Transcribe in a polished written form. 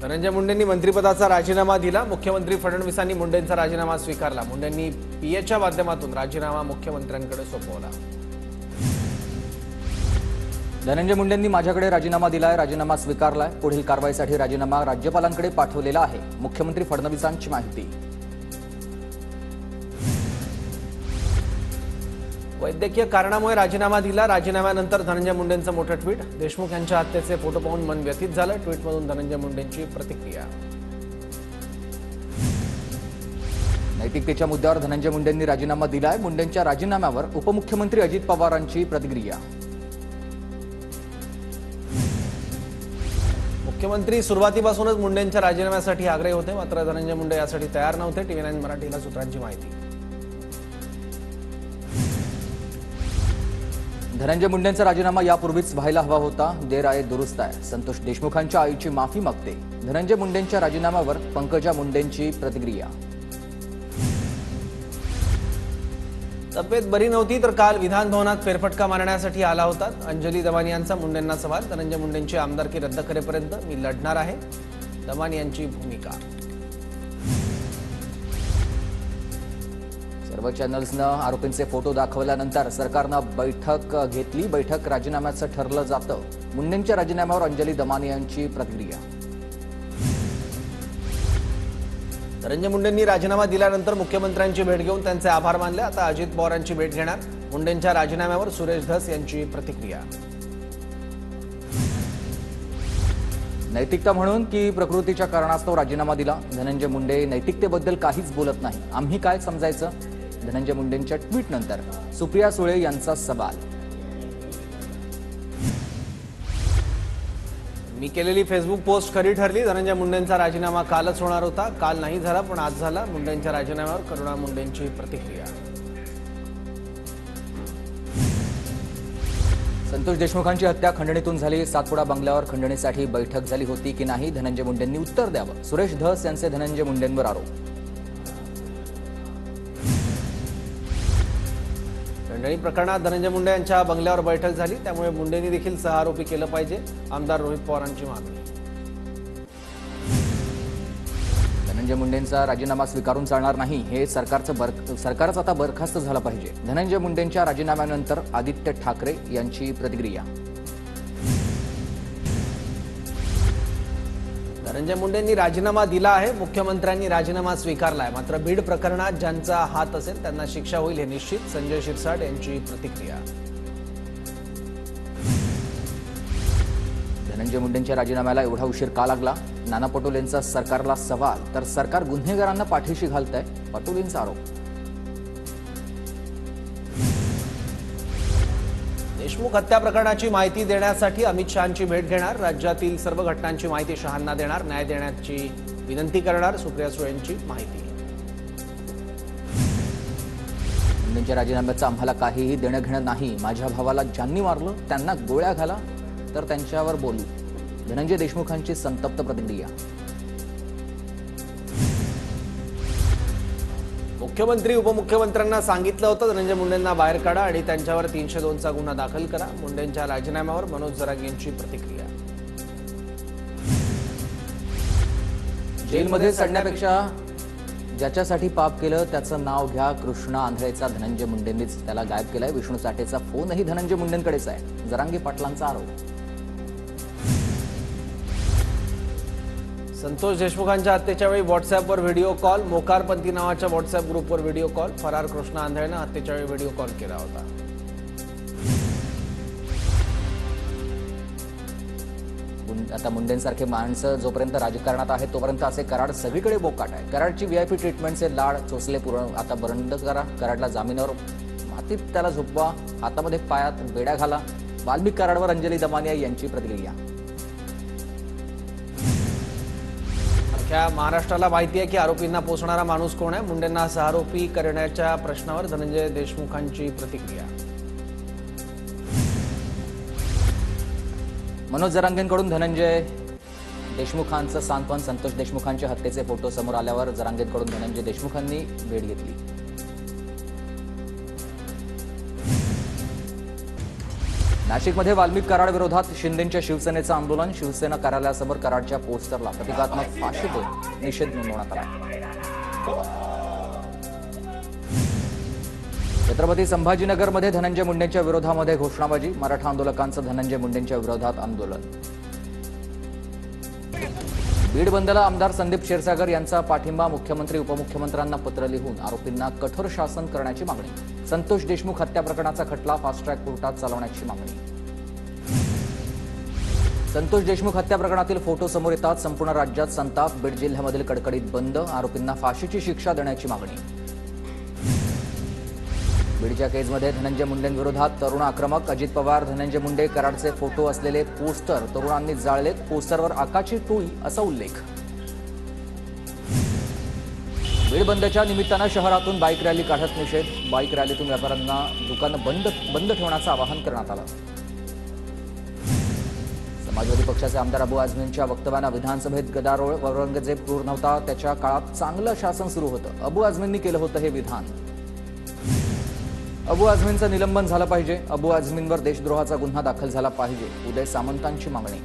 धनंजय मुंडेंनी मंत्रिपदाचा राजीनामा दिला। मुख्यमंत्री फडणवीसांनी मुंडेंचा राजीनामा स्वीकारला। मुंडेंनी पीएच्या माध्यमातून राजीनामा मुख्यमंत्र्यांकडे सोपवला। धनंजय मुंडेंनी माझ्याकडे राजीनामा दिलाय, राजीनामा स्वीकारलाय। पुढील कारवाईसाठी राजीनामा राज्यपालांकडे पाठवलेला आहे। मुख्यमंत्री फडणवीसांची माहिती। वैद्यकीय कारणामुळे राजीनामा दिला। राजीनाम्यानंतर धनंजय मुंडेंचं मोठं ट्विट। देशमुख यांच्या हत्येचे फोटो पाहून मन व्यथित झालं। ट्विटमधून धनंजय मुंडेंची प्रतिक्रिया। नैतिकतेच्या मुद्द्यावर धनंजय मुंडेंनी राजीनामा दिलाय। मुंडेंच्या राजीनाम्यावर उपमुख्यमंत्री अजित पवारांची प्रतिक्रिया। मुख्यमंत्री सुरुवातीपासूनच मुंडेंच्या राजीनाम्यासाठी आग्रही होते, मात्र धनंजय मुंडे यासाठी तयार नव्हते। TV9 मराठीला सूत्रांची माहिती। धनंजय मुंडेंचा राजीनामा यापूर्वीच व्हायला हवा होता। देर आहे दुरुस्त आहे। संतोष देशमुखांच्या आईची माफी मागते। धनंजय मुंडेंच्या राजीनाम्यावर पंकजा मुंडेंची प्रतिक्रिया। तब्येत बरी नव्हती तर काल विधान भवनात फेरफटका मारण्यासाठी आला होता। अंजली दमानी यांचा मुंडेंना सवाल। धनंजय मुंडेंची आमदारकी रद्द करेपर्यंत मी लढणार आहे, दमानी यांची भूमिका। सर्व चॅनल्सनं आरोपींचे फोटो दाखवल्यानंतर सरकारनं बैठक घेतली। बैठक राजीनाम्याचं ठरलं जातं। मुंडेंच्या राजीनाम्यावर अंजली दमानी यांची प्रतिक्रिया। धनंजय मुंडेंनी राजीनामा दिल्यानंतर मुख्यमंत्र्यांची भेट घेऊन त्यांचे आभार मानले। आता अजित पवारांची भेट घेणार। मुंडेंच्या राजीनाम्यावर सुरेश धस यांची प्रतिक्रिया। नैतिकता म्हणून की प्रकृतीच्या कारणास्तव राजीनामा दिला। धनंजय मुंडे नैतिकतेबद्दल काहीच बोलत नाही, आम्ही काय समजायचं? धनंजय मुंडेंच्या ट्विटनंतर सुप्रिया सुळे यांचा सवाल। मी केलेली फेसबुक पोस्ट खरी ठरली। धनंजय मुंडेंचा राजीनामा कालच होणार होता, काल नाही झाला पण आज झाला। मुंडेंच्या राजीनाम्यावर करुणा मुंडेंची प्रतिक्रिया। संतोष देशमुखांची हत्या खंडणीतून झाली। सातपुडा बंगल्यावर खंडणीसाठी बैठक झाली होती की नाही, धनंजय मुंडेंनी उत्तर द्यावं। सुरेश धस यांचे धनंजय मुंडेंवर आरोप। खंडणी प्रकरणात धनंजय मुंडे यांच्या बंगल्यावर बैठक झाली, त्यामुळे मुंडेंनी देखील सहआरोपी केलं पाहिजे, आमदार रोहित पवारांची मागणी। धनंजय मुंडेंचा राजीनामा स्वीकारून चालणार नाही, हे सरकारच आता बरखास्त झालं पाहिजे। धनंजय मुंडेंच्या राजीनाम्यानंतर आदित्य ठाकरे यांची प्रतिक्रिया। धनंजय मुंडेंनी राजीनामा दिला आहे। मुख्यमंत्र्यांनी राजीनामा स्वीकारलाय, मात्र बीड प्रकरणात ज्यांचा हात असेल त्यांना शिक्षा होईल हे निश्चित। संजय शिरसाट यांची प्रतिक्रिया। धनंजय मुंडेंच्या राजीनाम्याला एवढा उशीर का लागला? नाना पटोलेंचा सरकारला सवाल, तर सरकार गुन्हेगारांना पाठीशी घालतंय, पटोलेंचा आरोप। देशमुख हत्या प्रकरणाची माहिती देण्यासाठी अमित शहांची भेट घेणार। राज्यातील सर्व घटनांची माहिती शहांना देणार, न्याय देण्याची विनंती करणार। सुप्रिया सुळेंची माहिती। मुंडेंच्या राजीनाम्याचं आम्हाला काहीही देणं घेणं नाही। माझ्या भावाला ज्यांनी मारलं त्यांना गोळ्या घाला तर त्यांच्यावर बोलू। धनंजय देशमुखांची संतप्त प्रतिक्रिया। मुख्यमंत्री उपमुख्यमंत्र्यांना सांगितलं होतं धनंजय मुंडेंना बाहेर काढा आणि त्यांच्यावर 302चा गुन्हा दाखल करा। मुंडेंच्या राजीनाम्यावर मनोज जरांगेंची प्रतिक्रिया। जेलमध्ये सडण्यापेक्षा ज्याच्यासाठी पाप केलं त्याचं नाव घ्या। कृष्णा आंधळेचा धनंजय मुंडेंनीच त्याला गायब केलाय। विष्णू साठेचा फोनही धनंजय मुंडेंकडेच आहे, जरांगे पाटलांचा आरोप। संतोष देशमुखांच्या हत्येच्या वेळी व्हॉट्सअॅपवर व्हिडिओ कॉल। मोकारपंथी नावाच्या व्हॉट्सअॅप ग्रुपवर व्हिडिओ कॉल। फरार कृष्णा आंधळेनं हत्येच्या वेळी व्हिडिओ कॉल केला होता। आता मुंडेंसारखे माणसं जोपर्यंत राजकारणात आहेत तोपर्यंत असे कराड सगळीकडे बोकाट आहे। कराडची VIP ट्रीटमेंटचे लाड चोचले पूर्ण आता बंद करा। कराडला जामिनावर मातीत त्याला झोपवा, हातामध्ये पायात बेड्या घाला। वाल्मिक कराडवर अंजली दमानिया यांची प्रतिक्रिया। अख्ख्या महाराष्ट्राला माहिती आहे की आरोपींना पोसणारा माणूस कोण आहे। मुंडेंना सहआरोपी करण्याच्या प्रश्नावर धनंजय देशमुखांची प्रतिक्रिया। मनोज जरांगेंकडून धनंजय देशमुखांचं सांत्वन। संतोष देशमुखांच्या हत्येचे फोटो समोर आल्यावर जरांगेंकडून धनंजय देशमुखांनी भेट घेतली। नाशिकमध्ये वाल्मिक कराड विरोधात शिंदेच्या शिवसेनेचं आंदोलन. शिवसेना कार्यालयासमोर कराडच्या पोस्टरला प्रतिकात्मक फाशी देऊन निषेध नोंदवण्यात आला. छत्रपती संभाजीनगरमध्ये धनंजय मुंडेंच्या विरोधामध्ये घोषणाबाजी. मराठा आंदोलकांचं धनंजय मुंडेंच्या विरोधात आंदोलन. बीड बंदला आमदार संदीप क्षीरसागर यांचा पाठिंबा. मुख्यमंत्री उपमुख्यमंत्र्यांना पत्र लिहून आरोपींना कठोर शासन करण्याची मागणी. संतोष देशमुख हत्या प्रकरणाचा खटला फास्ट ट्रॅक कोर्टात चालवण्याची मागणी. संतोष देशमुख हत्या प्रकरणातील फोटो समोर येतात संपूर्ण राज्यात संताप. बीड जिल्ह्यामधील कडकडीत बंद. आरोपींना फाशीची शिक्षा देण्याची मागणी. बीडच्या केजमध्ये धनंजय मुंडेंविरोधात तरुण आक्रमक. अजित पवार, धनंजय मुंडे, कराडचे फोटो असलेले पोस्टर तरुणांनी जाळलेत. पोस्टरवर आकाशी टोळी असा उल्लेख. बीड बंदच्या निमित्तानं शहरातून बाईक रॅली काढत निषेध. बाईक रॅलीतून व्यापाऱ्यांना दुकानं बंद ठेवण्याचं आवाहन करण्यात आलं. समाजवादी पक्षाचे आमदार अबू आझमींच्या वक्तव्यानं विधानसभेत गदारोळ. औरंगजेब क्रूर नव्हता, त्याच्या काळात चांगलं शासन सुरू होतं. अबू आझमींनी केलं होतं हे विधान. अबू आझमींचं निलंबन झालं पाहिजे. अबू आझमींवर देशद्रोहाचा गुन्हा दाखल झाला पाहिजे. उदय सामंतांची मागणी.